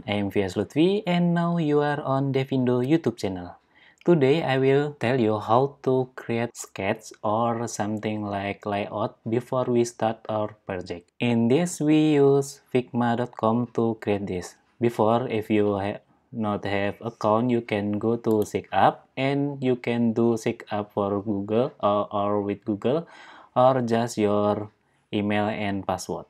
I am Vias Lutfi and now you are on Devindo YouTube channel. Today I will tell you how to create sketch or something like layout before we start our project. In this we use Figma.com to create this. Before, if you not have account, you can go to SigUp and you can do SigUp for Google or with Google or just your email and password.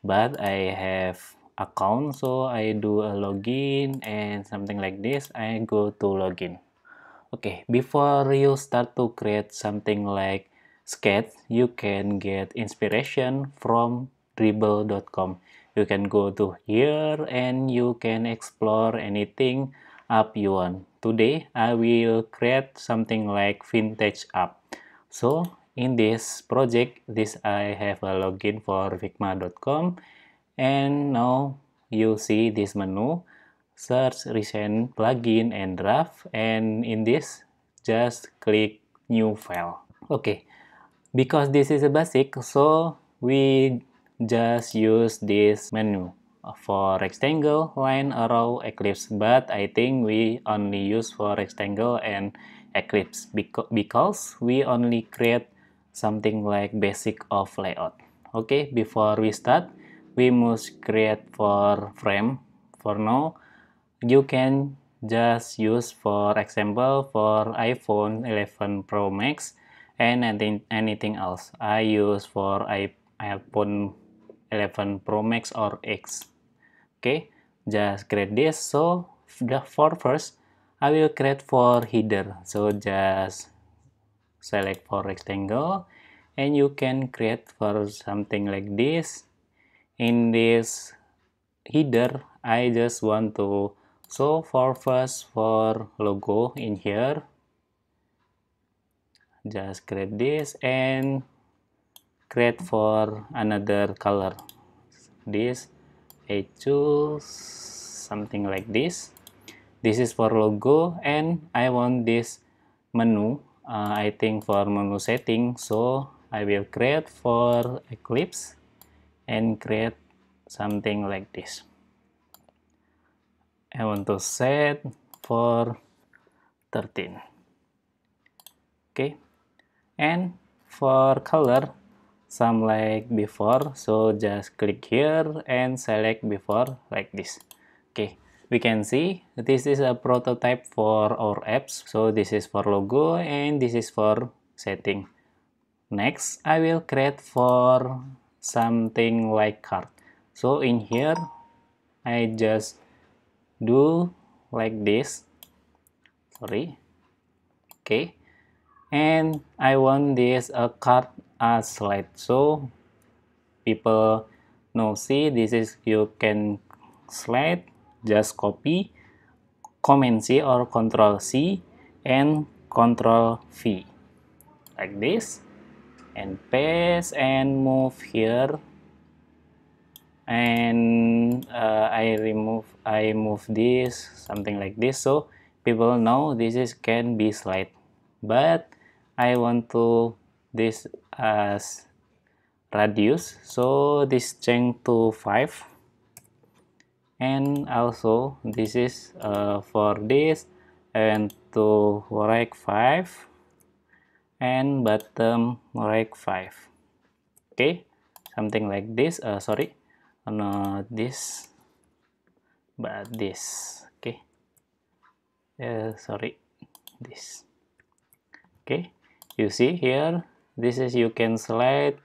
But I have account, so I do a login and something like this. I go to login. Okay, before you start to create something like sketch, you can get inspiration from Dribbble.com. You can go to here and you can explore anything app you want. Today I will create something like vintage app. So in this project, I have a login for Figma.com, and now you see this menu, search recent plugin and draft, and in this just click new file. Okay, because this is a basic, so we just use this menu for rectangle, line, arrow, ellipse, but I think we only use for rectangle and ellipse because we only create something like basic of layout. Okay, before we start, we must create for frame. For now, you can just use, for example, for iPhone 11 Pro Max and anything else. I use for iPhone 11 Pro Max or X. Okay, just create this. So for first, I will create for header. So just select for rectangle and you can create for something like this. In this header, I just want to show for first for logo in here. Just create this and create for another color. This I choose something like this. This is for logo and I want this menu. I think for menu setting, so I will create for Eclipse and create something like this. I want to set for 13. Okay, and for color, some like before, so just click here and select before like this. Okay, we can see this is a prototype for our apps. So this is for logo and this is for setting. Next, I will create for something like card. So in here, I just do like this. Sorry. Okay, and I want this card as slide, so people know. See, this is you can slide, just copy, Command C or Control C and Control V like this and paste and move here, and I move this something like this, so people know this is can be slide, but I want to this as radius, so this change to 5, and also this is for this and to right 5 and bottom right 5. Okay, something like this. Sorry, not this but this. Okay, sorry, this. Okay, you see here, this is you can slide,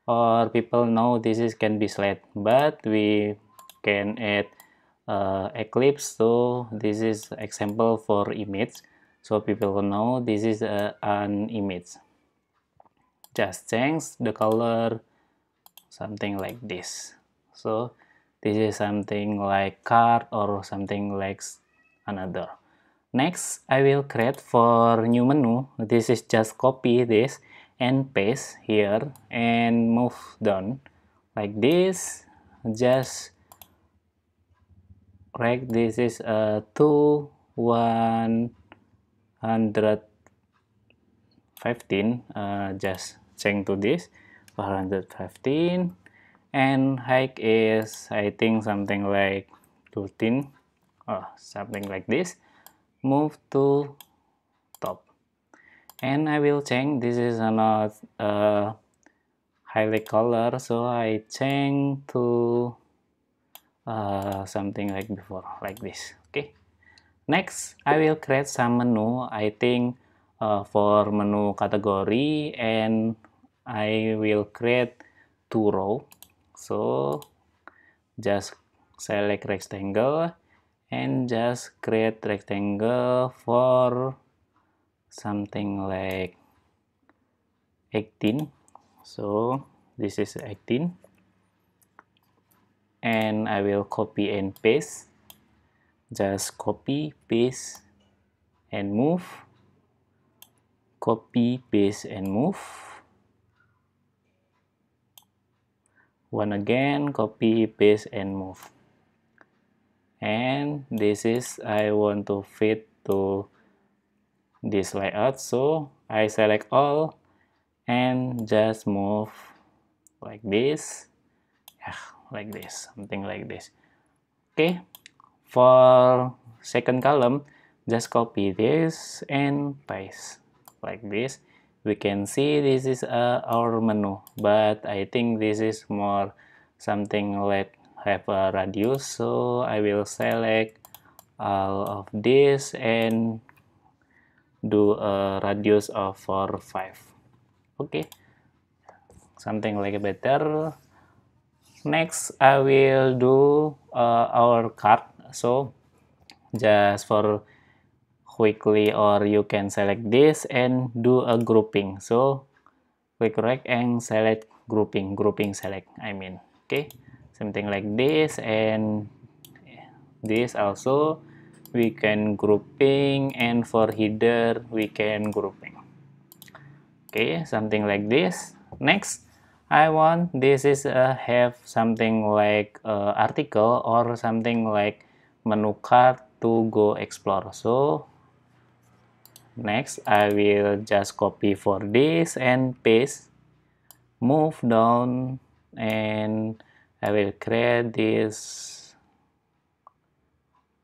or people know this is can be slide, but we can add eclipse, so this is example for image, so people know this is an image. Just change the color something like this, so this is something like card or something like another. Next, I will create for new menu. This is just copy this and paste here and move down like this. Just right, this is to 115. Just change to this 115, and height is I think something like 13, something like this. Move to top, and I will change. This is not highlight color, so I change to something like before, like this. Okay. Next, I will create some menu. I think for menu category, and I will create 2 row. So just select rectangle and just create rectangle for something like 18. So this is 18, and I will copy and paste. Just copy, paste, and move. Copy, paste, and move. One again, copy, paste, and move. And this is, I want to fit to this layout, so I select all and just move like this. Yeah, like this, something like this. Okay, for second column, just copy this and paste like this. We can see this is our menu, but I think this is more something like have a radius, so I will select all of this and do a radius of 5. Okay, something like better. Next, I will do our card. So just for quickly, or you can select this and do a grouping. So click right and select grouping select, I mean. Okay, something like this, and this also we can grouping, and for header we can grouping. Okay, something like this. Next, I want this is have something like article or something like menu card to go explore. So next, I will just copy for this and paste, move down, and I will create this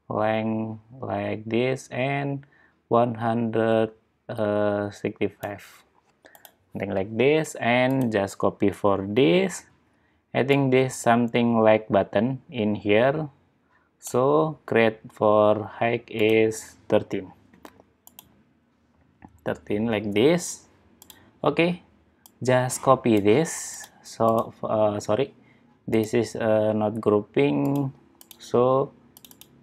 length like this and 165, something like this, and just copy for this. I think this something like button in here, so create for height is 13 like this. Okay, just copy this. So sorry, this is not grouping, so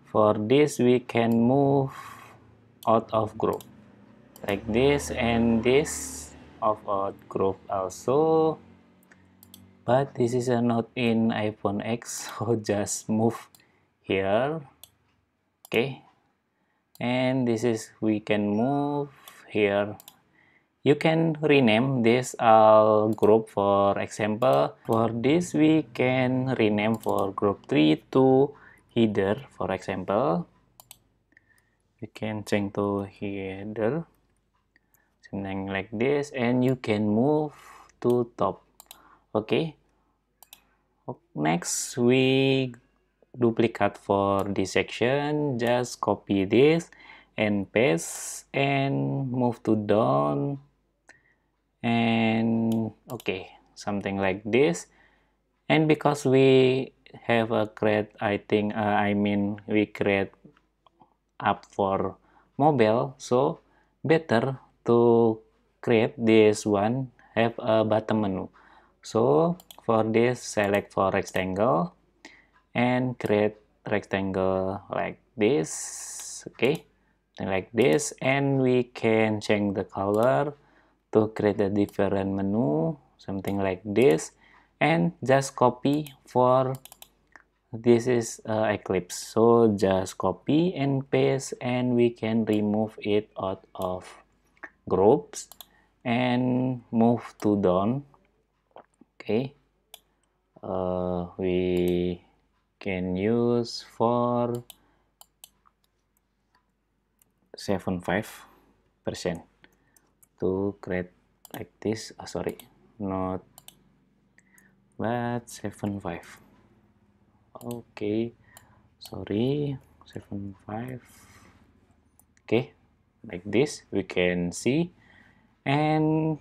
for this we can move out of group like this, and this out group also, but this is not in iPhone X, so just move here. Okay, and this is we can move here. You can rename this group. For example, for this we can rename for group 3 to header. For example, we can change to header, something like this, and you can move to top. Okay, next we duplicate for this section. Just copy this and paste and move to down, and okay, something like this. And because we have a create, I think I mean we create app for mobile, so better to create this one have a button menu. So for this, select for rectangle and create rectangle like this. Okay, like this, and we can change the color to create a different menu, something like this, and just copy for this is Eclipse. So just copy and paste, and we can remove it out of groups and move to down. Okay, we can use for 75% to create like this. Sorry, not but 75. Okay, sorry, 75. Okay, like this we can see. And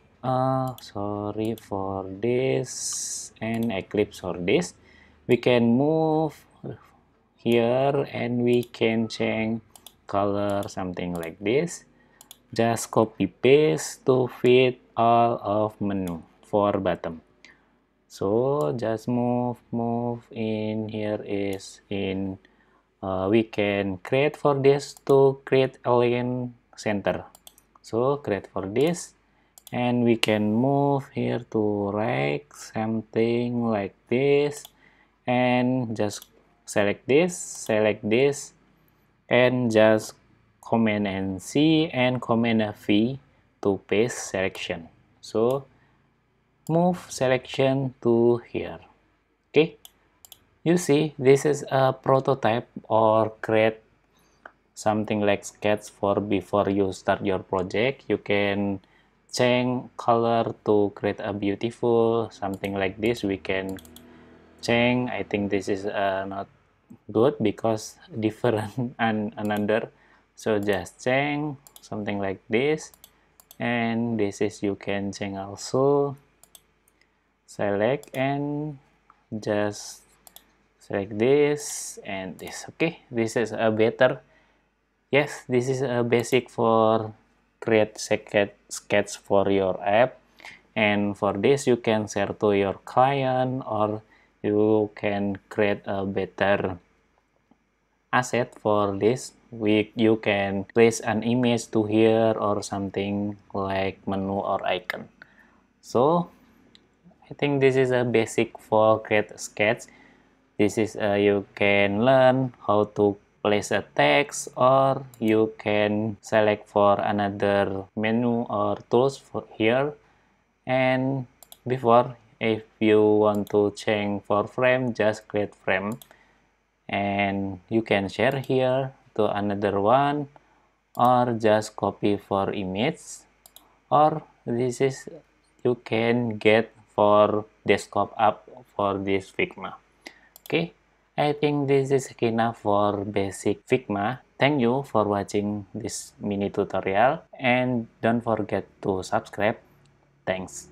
sorry for this, and Eclipse for this, we can move here and we can change color something like this. Just copy paste to fit all of menu for bottom. So just move in. Here is in we can create for this to create align center. So create for this, and we can move here to right something like this, and just select this, and just Command and C and Command V to paste selection. So move selection to here. Okay, you see this is a prototype or create something like sketch for before you start your project. You can change color to create a beautiful something like this. We can change. I think this is not good because different and another. So just change something like this, and this is you can change also. Select and just select this and this. Okay, this is a better. Yes, this is a basic for create sketch for your app, and for this you can share to your client, or you can create a better asset for this. You can place an image to here or something like menu or icon. So I think this is a basic for create sketch. This is you can learn how to place a text, or you can select for another menu or tools for here. And before, if you want to change for frame, just create frame, and you can share here to another one, or just copy for image, or this is you can get for desktop app for this Figma. Okay, I think this is enough for basic Figma. Thank you for watching this mini tutorial, and don't forget to subscribe. Thanks.